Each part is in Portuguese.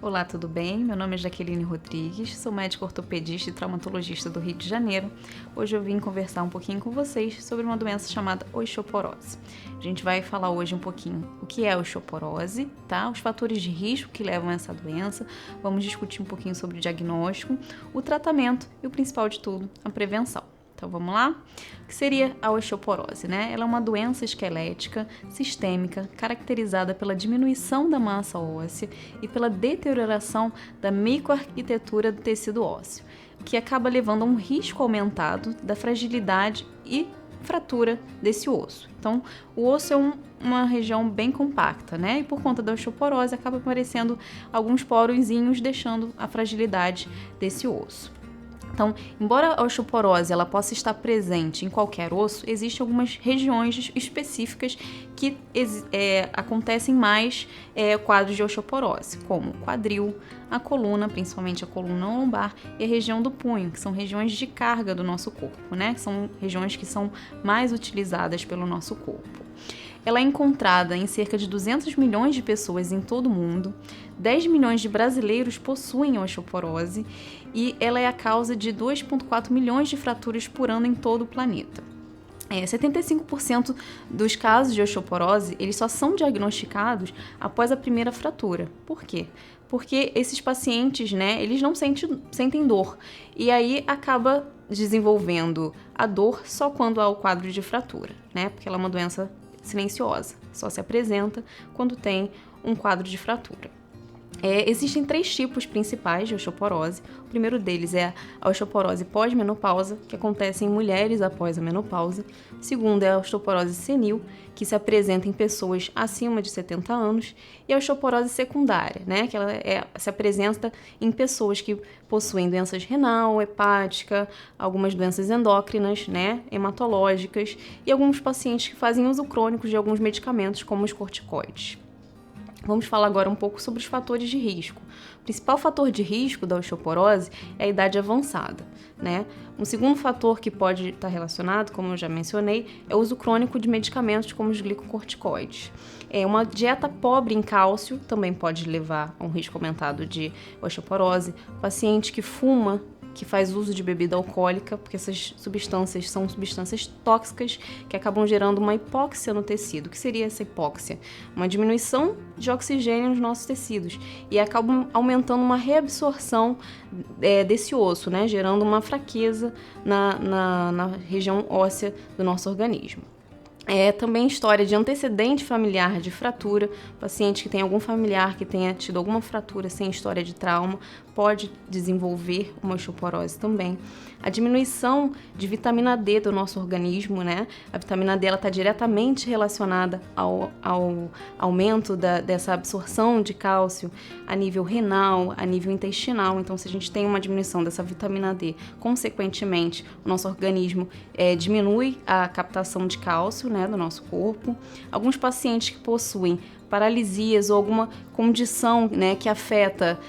Olá, tudo bem? Meu nome é Jaqueline Rodrigues, sou médica ortopedista e traumatologista do Rio de Janeiro. Hoje eu vim conversar um pouquinho com vocês sobre uma doença chamada osteoporose. A gente vai falar hoje um pouquinho o que é a osteoporose, tá? Os fatores de risco que levam a essa doença, vamos discutir um pouquinho sobre o diagnóstico, o tratamento e o principal de tudo, a prevenção. Então vamos lá? O que seria a osteoporose, né? Ela é uma doença esquelética, sistêmica, caracterizada pela diminuição da massa óssea e pela deterioração da microarquitetura do tecido ósseo, que acaba levando a um risco aumentado da fragilidade e fratura desse osso. Então, o osso é uma região bem compacta, né? E por conta da osteoporose acaba aparecendo alguns porozinhos, deixando a fragilidade desse osso. Então, embora a osteoporose ela possa estar presente em qualquer osso, existem algumas regiões específicas que acontecem mais quadros de osteoporose, como o quadril, a coluna, principalmente a coluna lombar, e a região do punho, que são regiões de carga do nosso corpo, né? São regiões que são mais utilizadas pelo nosso corpo. Ela é encontrada em cerca de 200 milhões de pessoas em todo o mundo, 10 milhões de brasileiros possuem osteoporose e ela é a causa de 2,4 milhões de fraturas por ano em todo o planeta. 75% dos casos de osteoporose, eles só são diagnosticados após a primeira fratura. Por quê? Porque esses pacientes, né, eles não sentem dor e aí acaba desenvolvendo a dor só quando há o quadro de fratura, né, porque ela é uma doença silenciosa, só se apresenta quando tem um quadro de fratura. Existem 3 tipos principais de osteoporose. O primeiro deles é a osteoporose pós-menopausa, que acontece em mulheres após a menopausa. O segundo é a osteoporose senil, que se apresenta em pessoas acima de 70 anos. E a osteoporose secundária, né, que ela se apresenta em pessoas que possuem doenças renal, hepática, algumas doenças endócrinas, né, hematológicas, e alguns pacientes que fazem uso crônico de alguns medicamentos, como os corticoides. Vamos falar agora um pouco sobre os fatores de risco. O principal fator de risco da osteoporose é a idade avançada, né? Um segundo fator que pode estar relacionado, como eu já mencionei, é o uso crônico de medicamentos como os glicocorticoides. Uma dieta pobre em cálcio também pode levar a um risco aumentado de osteoporose. O paciente que fuma, que faz uso de bebida alcoólica, porque essas substâncias são substâncias tóxicas que acabam gerando uma hipóxia no tecido. O que seria essa hipóxia? Uma diminuição de oxigênio nos nossos tecidos e acabam aumentando uma reabsorção desse osso, né? Gerando uma fraqueza na região óssea do nosso organismo. Também história de antecedente familiar de fratura, paciente que tem algum familiar que tenha tido alguma fratura sem história de trauma, pode desenvolver uma osteoporose também. A diminuição de vitamina D do nosso organismo, né? A vitamina D está diretamente relacionada ao aumento dessa absorção de cálcio a nível renal, a nível intestinal. Então, se a gente tem uma diminuição dessa vitamina D, consequentemente, o nosso organismo diminui a captação de cálcio, né, do nosso corpo. Alguns pacientes que possuem paralisias ou alguma condição, né, que afeta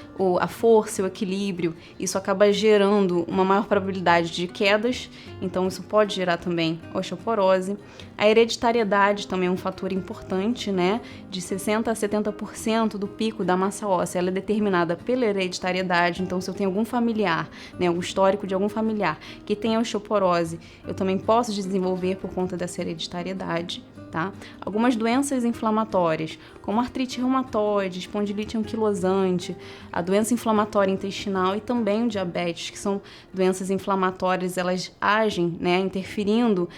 a força e o equilíbrio, isso acaba gerando uma maior probabilidade de quedas, então isso pode gerar também osteoporose. A hereditariedade também é um fator importante, né, de 60% a 70% do pico da massa óssea, ela é determinada pela hereditariedade, então se eu tenho algum familiar, né, algum histórico de algum familiar que tem osteoporose, eu também posso desenvolver por conta dessa hereditariedade. Tá? Algumas doenças inflamatórias, como artrite reumatoide, espondilite anquilosante, a doença inflamatória intestinal e também o diabetes, que são doenças inflamatórias, elas agem, né, interferindo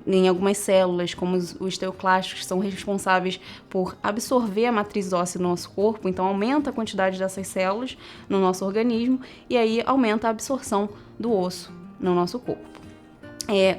em algumas células, como os osteoclastos, que são responsáveis por absorver a matriz óssea no nosso corpo, então aumenta a quantidade dessas células no nosso organismo e aí aumenta a absorção do osso no nosso corpo.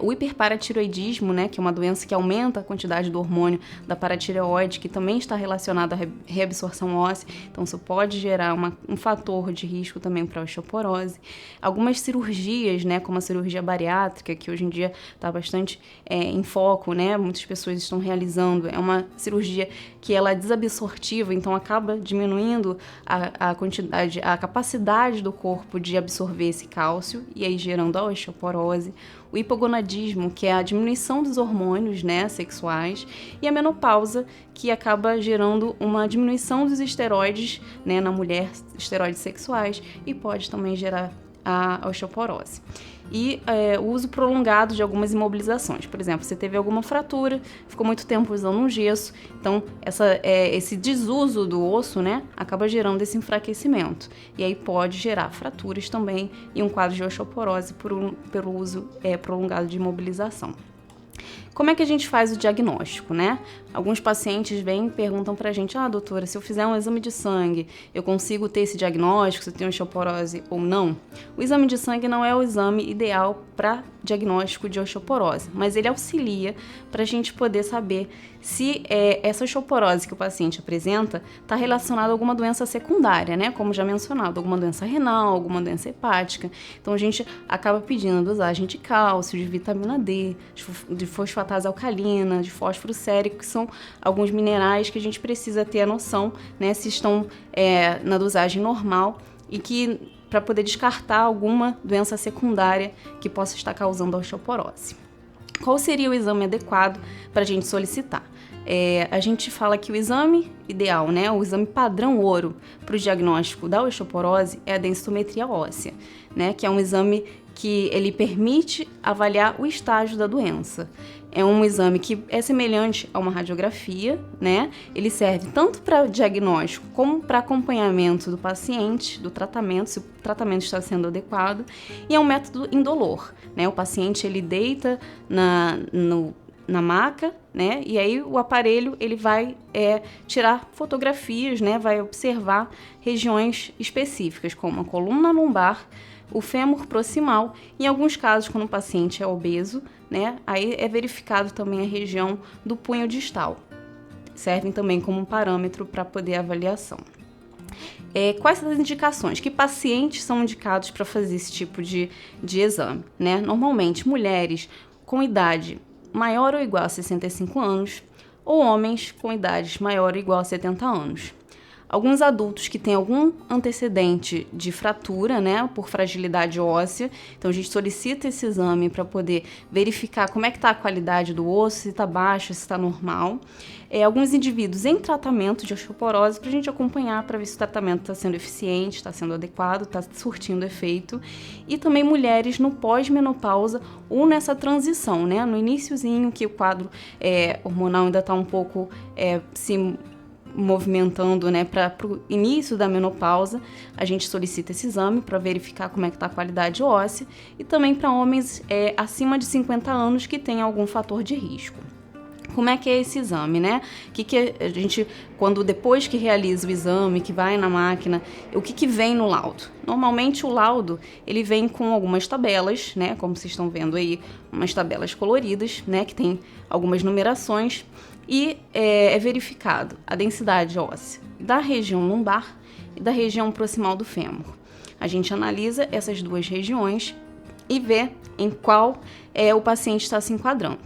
O hiperparatiroidismo, né, que é uma doença que aumenta a quantidade do hormônio da paratireoide, que também está relacionado à reabsorção óssea, então isso pode gerar um fator de risco também para a osteoporose. Algumas cirurgias, né, como a cirurgia bariátrica, que hoje em dia está bastante em foco, né, muitas pessoas estão realizando, é uma cirurgia que ela é desabsortiva, então acaba diminuindo a quantidade, a capacidade do corpo de absorver esse cálcio, e aí gerando a osteoporose. O hipogonadismo, que é a diminuição dos hormônios, né, sexuais, e a menopausa, que acaba gerando uma diminuição dos esteroides, né, na mulher, esteroides sexuais, e pode também gerar a osteoporose. E o uso prolongado de algumas imobilizações. Por exemplo, você teve alguma fratura, ficou muito tempo usando um gesso, então esse desuso do osso, né, acaba gerando esse enfraquecimento. E aí pode gerar fraturas também e um quadro de osteoporose pelo uso prolongado de imobilização. Como é que a gente faz o diagnóstico, né? Alguns pacientes vêm e perguntam pra gente: doutora, se eu fizer um exame de sangue, eu consigo ter esse diagnóstico, se eu tenho osteoporose ou não? O exame de sangue não é o exame ideal para diagnóstico de osteoporose, mas ele auxilia para a gente poder saber se essa osteoporose que o paciente apresenta está relacionada a alguma doença secundária, né? Como já mencionado, alguma doença renal, alguma doença hepática. Então a gente acaba pedindo dosagem de cálcio, de vitamina D, de fosfatase alcalina, de fósforo sérico, que são alguns minerais que a gente precisa ter a noção, né, se estão na dosagem normal e que para poder descartar alguma doença secundária que possa estar causando a osteoporose. Qual seria o exame adequado para a gente solicitar? A gente fala que o exame ideal, né, o exame padrão ouro para o diagnóstico da osteoporose é a densitometria óssea, né, que é um exame que ele permite avaliar o estágio da doença. É um exame que é semelhante a uma radiografia, né? Ele serve tanto para diagnóstico como para acompanhamento do paciente, do tratamento, se o tratamento está sendo adequado, e é um método indolor, né? O paciente ele deita na maca, né? E aí o aparelho ele vai tirar fotografias, né? Vai observar regiões específicas, como a coluna lombar, o fêmur proximal. Em alguns casos, quando o paciente é obeso, né, aí é verificado também a região do punho distal. Servem também como um parâmetro para poder avaliação. Quais são as indicações? Que pacientes são indicados para fazer esse tipo de exame, né? Normalmente, mulheres com idade maior ou igual a 65 anos ou homens com idades maior ou igual a 70 anos. Alguns adultos que têm algum antecedente de fratura, né, por fragilidade óssea, então a gente solicita esse exame para poder verificar como é que está a qualidade do osso, se está baixo, se está normal. Alguns indivíduos em tratamento de osteoporose para a gente acompanhar para ver se o tratamento está sendo eficiente, está sendo adequado, está surtindo efeito. E também mulheres no pós-menopausa ou nessa transição, né, no iniciozinho que o quadro hormonal ainda está um pouco se movimentando, né, para o início da menopausa, a gente solicita esse exame para verificar como é que está a qualidade óssea, e também para homens acima de 50 anos que têm algum fator de risco. Como é que é esse exame, né? Que a gente, depois que realiza o exame, que vai na máquina, o que vem no laudo? Normalmente o laudo, ele vem com algumas tabelas, né? Como vocês estão vendo aí, umas tabelas coloridas, né? Que tem algumas numerações, e é verificado a densidade óssea da região lombar e da região proximal do fêmur. A gente analisa essas duas regiões e vê em qual o paciente está se enquadrando.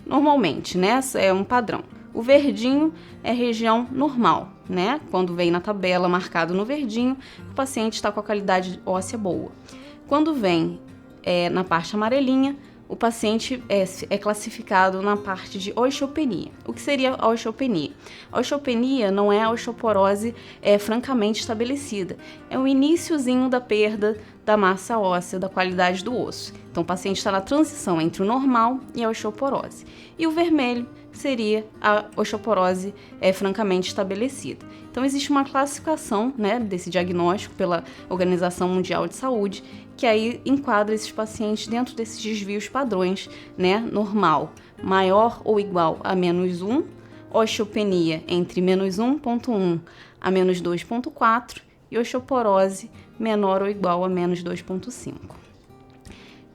Normalmente, né, é um padrão. O verdinho é região normal, né? Quando vem na tabela marcado no verdinho, o paciente está com a qualidade óssea boa. Quando vem na parte amarelinha, o paciente é classificado na parte de osteopenia. O que seria a osteopenia? A osteopenia não é a osteoporose francamente estabelecida. É o iniciozinho da perda da massa óssea, da qualidade do osso. Então, o paciente está na transição entre o normal e a osteoporose. E o vermelho seria a osteoporose francamente estabelecida. Então, existe uma classificação, né, desse diagnóstico pela Organização Mundial de Saúde, que aí enquadra esses pacientes dentro desses desvios padrões, né, normal, maior ou igual a -1, osteopenia entre -1,1 a -2,4 e osteoporose menor ou igual a -2,5.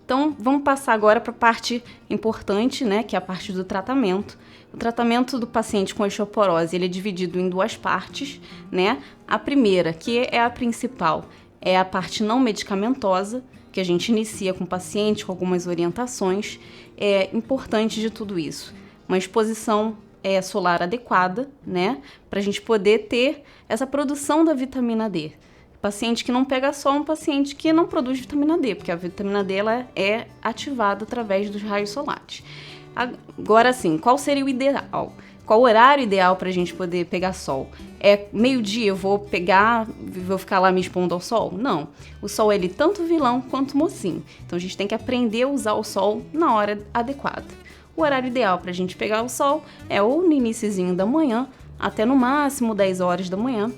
Então, vamos passar agora para a parte importante, né, que é a parte do tratamento. O tratamento do paciente com osteoporose, ele é dividido em duas partes, né? A primeira, que é a principal, é a parte não medicamentosa, que a gente inicia com o paciente com algumas orientações. É importante de tudo isso, uma exposição solar adequada, né, para a gente poder ter essa produção da vitamina D. Paciente que não pega sol é um paciente que não produz vitamina D, porque a vitamina D ela é ativada através dos raios solares. Agora sim, qual seria o ideal? Qual o horário ideal para a gente poder pegar sol? É meio-dia, eu vou ficar lá me expondo ao sol? Não. O sol, ele é tanto vilão quanto mocinho. Então, a gente tem que aprender a usar o sol na hora adequada. O horário ideal para a gente pegar o sol é ou no iniciozinho da manhã, até no máximo 10 horas da manhã,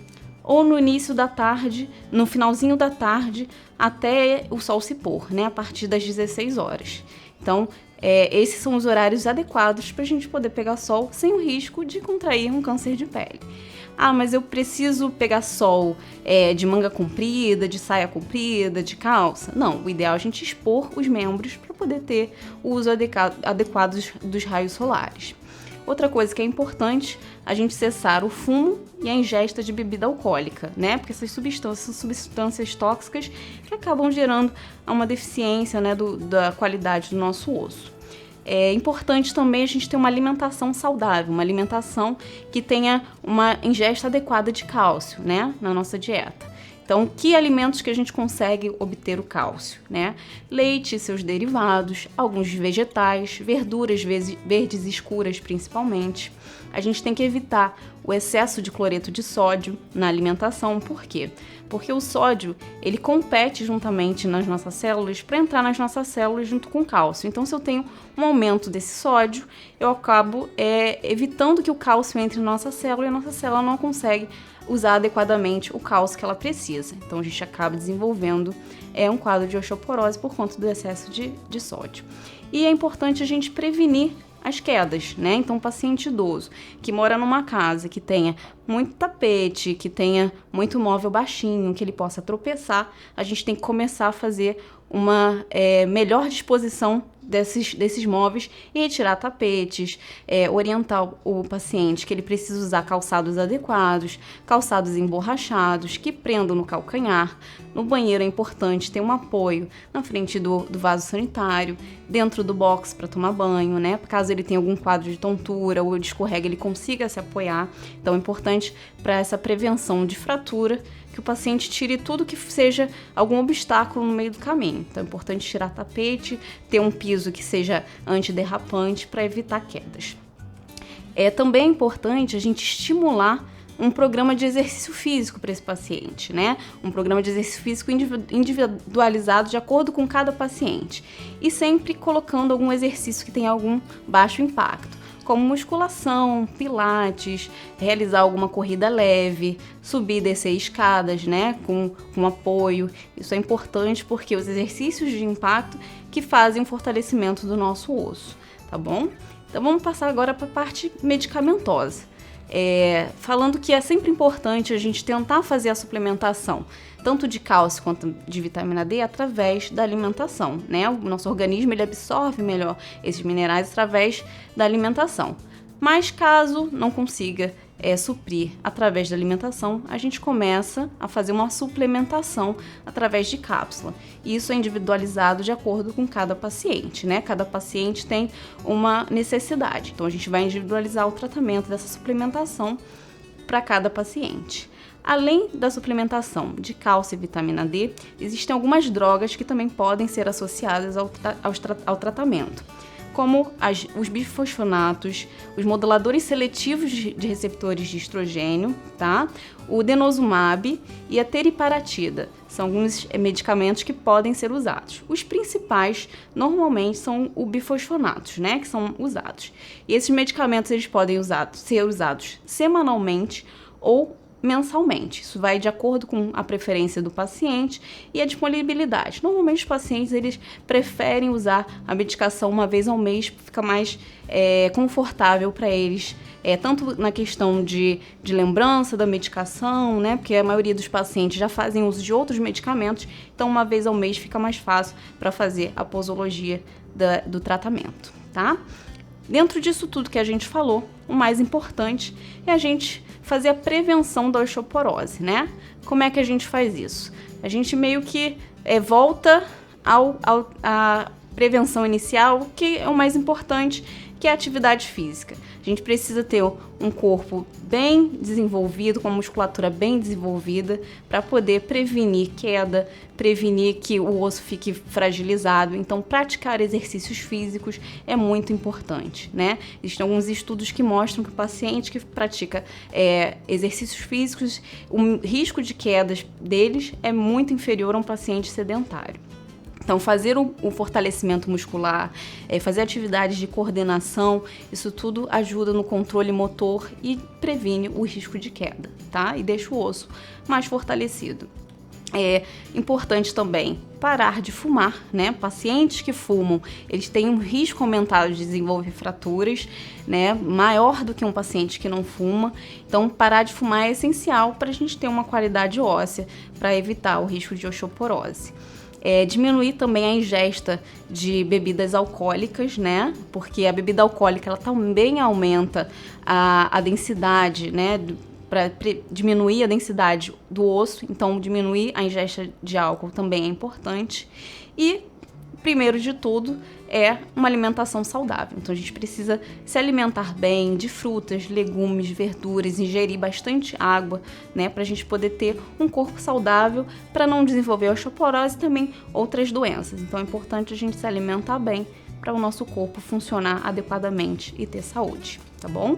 ou no início da tarde, no finalzinho da tarde, até o sol se pôr, né? A partir das 16 horas. Então, esses são os horários adequados para a gente poder pegar sol sem o risco de contrair um câncer de pele. Ah, mas eu preciso pegar sol de manga comprida, de saia comprida, de calça? Não, o ideal é a gente expor os membros para poder ter o uso adequado dos raios solares. Outra coisa que é importante, a gente cessar o fumo e a ingesta de bebida alcoólica, né? Porque essas substâncias são substâncias tóxicas que acabam gerando uma deficiência, né, da qualidade do nosso osso. É importante também a gente ter uma alimentação saudável, uma alimentação que tenha uma ingesta adequada de cálcio, né, na nossa dieta. Então, que alimentos que a gente consegue obter o cálcio, né? Leite e seus derivados, alguns vegetais, verduras verdes escuras principalmente. A gente tem que evitar o excesso de cloreto de sódio na alimentação. Por quê? Porque o sódio, ele compete juntamente nas nossas células para entrar nas nossas células junto com o cálcio. Então, se eu tenho um aumento desse sódio, eu acabo evitando que o cálcio entre na nossa célula e a nossa célula não consegue usar adequadamente o cálcio que ela precisa. Então, a gente acaba desenvolvendo um quadro de osteoporose por conta do excesso de sódio. E é importante a gente prevenir as quedas, né? Então, um paciente idoso que mora numa casa que tenha muito tapete, que tenha muito móvel baixinho, que ele possa tropeçar, a gente tem que começar a fazer uma melhor disposição desses móveis e retirar tapetes, orientar o paciente que ele precisa usar calçados adequados, calçados emborrachados, que prendam no calcanhar. No banheiro é importante ter um apoio na frente do vaso sanitário, dentro do box para tomar banho, né? Caso ele tenha algum quadro de tontura ou de escorrega, ele consiga se apoiar. Então é importante para essa prevenção de fratura que o paciente tire tudo que seja algum obstáculo no meio do caminho. Então é importante tirar tapete, ter um piso que seja antiderrapante para evitar quedas. Também é importante a gente estimular um programa de exercício físico para esse paciente, né? Um programa de exercício físico individualizado de acordo com cada paciente. E sempre colocando algum exercício que tenha algum baixo impacto, como musculação, pilates, realizar alguma corrida leve, subir e descer escadas, né, com apoio. Isso é importante porque os exercícios de impacto que fazem o fortalecimento do nosso osso, tá bom? Então vamos passar agora para a parte medicamentosa. Falando que é sempre importante a gente tentar fazer a suplementação, tanto de cálcio quanto de vitamina D, através da alimentação, né? O nosso organismo ele absorve melhor esses minerais através da alimentação. Mas caso não consiga suprir através da alimentação, a gente começa a fazer uma suplementação através de cápsula. Isso é individualizado de acordo com cada paciente, né? Cada paciente tem uma necessidade. Então, a gente vai individualizar o tratamento dessa suplementação para cada paciente. Além da suplementação de cálcio e vitamina D, existem algumas drogas que também podem ser associadas ao tratamento, como os bifosfonatos, os moduladores seletivos de receptores de estrogênio, tá? O denosumab e a teriparatida. São alguns medicamentos que podem ser usados. Os principais, normalmente, são os bifosfonatos, né? Que são usados. E esses medicamentos eles podem ser usados semanalmente ou mensalmente. Isso vai de acordo com a preferência do paciente e a disponibilidade. Normalmente os pacientes eles preferem usar a medicação uma vez ao mês, fica mais confortável para eles, tanto na questão de lembrança da medicação, né? Porque a maioria dos pacientes já fazem uso de outros medicamentos, então uma vez ao mês fica mais fácil para fazer a posologia do tratamento, tá? Dentro disso tudo que a gente falou, o mais importante é a gente fazer a prevenção da osteoporose, né? Como é que a gente faz isso? A gente meio que volta à prevenção inicial, que é o mais importante, que é a atividade física. A gente precisa ter um corpo bem desenvolvido, com a musculatura bem desenvolvida, para poder prevenir queda, prevenir que o osso fique fragilizado. Então, praticar exercícios físicos é muito importante, né? Existem alguns estudos que mostram que o paciente que pratica exercícios físicos, o risco de quedas deles é muito inferior a um paciente sedentário. Então, fazer o fortalecimento muscular, fazer atividades de coordenação, isso tudo ajuda no controle motor e previne o risco de queda, tá? E deixa o osso mais fortalecido. É importante também parar de fumar, né? Pacientes que fumam, eles têm um risco aumentado de desenvolver fraturas, né? Maior do que um paciente que não fuma. Então, parar de fumar é essencial para a gente ter uma qualidade óssea, para evitar o risco de osteoporose. Diminuir também a ingesta de bebidas alcoólicas, né? Porque a bebida alcoólica ela também aumenta a densidade, né? Para diminuir a densidade do osso, então diminuir a ingesta de álcool também é importante. E, primeiro de tudo, é uma alimentação saudável. Então a gente precisa se alimentar bem de frutas, legumes, verduras, ingerir bastante água, né, para a gente poder ter um corpo saudável, para não desenvolver osteoporose e também outras doenças. Então é importante a gente se alimentar bem para o nosso corpo funcionar adequadamente e ter saúde, tá bom?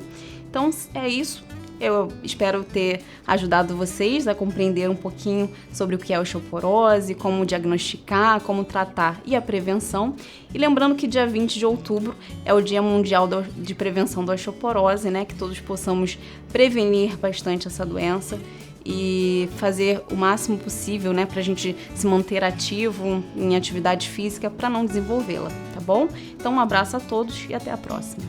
Então é isso. Eu espero ter ajudado vocês a compreender um pouquinho sobre o que é osteoporose, como diagnosticar, como tratar e a prevenção. E lembrando que dia 20 de outubro é o Dia Mundial de Prevenção da Osteoporose, né? Que todos possamos prevenir bastante essa doença e fazer o máximo possível, né? Pra gente se manter ativo em atividade física para não desenvolvê-la, tá bom? Então um abraço a todos e até a próxima.